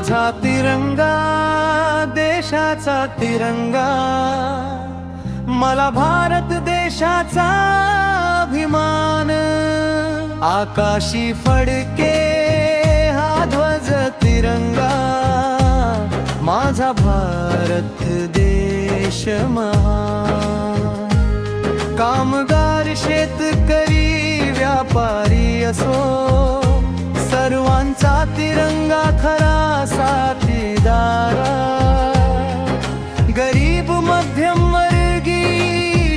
माझा तिरंगा देशाचा तिरंगा, मला भारत देशाचा अभिमान। आकाशी फडके हा ध्वज तिरंगा, माझा भारत देश महान। कामगार शेतकरी व्यापारी असो, सर्वांचा तिरंगा खरा साथीदार। गरीब मध्यमवर्गीय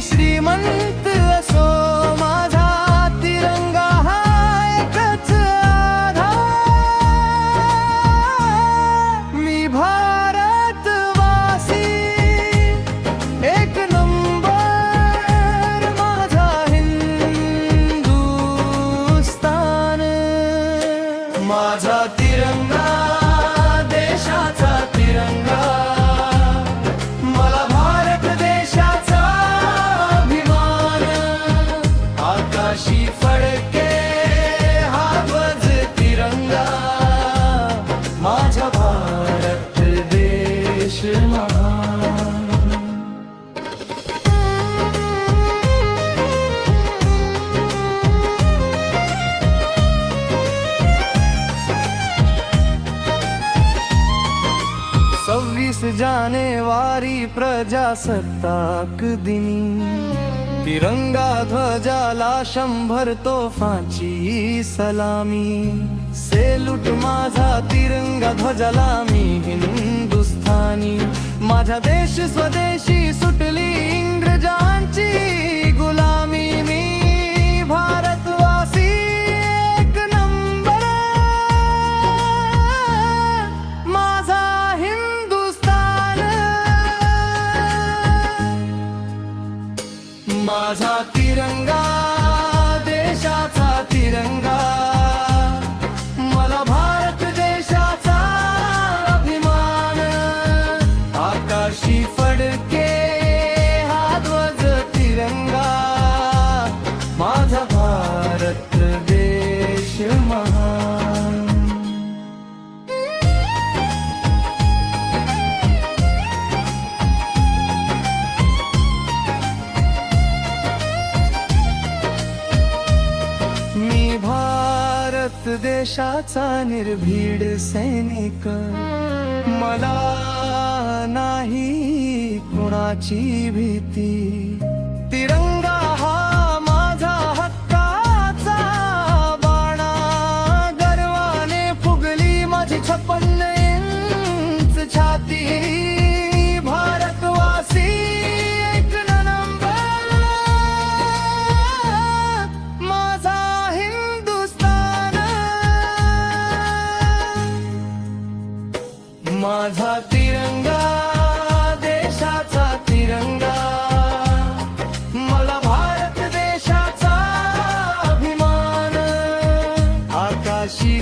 श्रीमंत असो, माझा तिरंगा हा एकच आधार। मी भारतवासी एक नंबर, माझा हिंदुस्तान। माझा तिरंगा देशाचा तिरंगा, मला भारत देशाचा अभिमान। आकाशी फडके हा ध्वज तिरंगा, माझा भारत देश महान। जानेवारी प्रजासत्ताक दिनी, तिरंगा ध्वजाला 100 तोफांची सलामी। सेल्यूट माझा तिरंगा ध्वजाला मी हिंदुस्थानी। माझा देश स्वदेशी सुटली इंग्रजांची गुलामी। मी भारतवासी एक नंबर, माझा माझा तिरंगा देशाचा तिरंगा, मला भारत देशाचा अभिमान। आकाशी फडके हा ध्वज तिरंगा, माझा भारत देश महान। भारत देशाचा निर्भीड सैनिक, मला नाही कुणाची भीती। तिरंगा हा माझा हक्काचा बाणा, गर्वाने फुगली माझी 56 इंच छाती। भारतवासी एक नंबर, माझा माझा तिरंगा देशाचा तिरंगा, मला भारत देशाचा अभिमान। आकाशी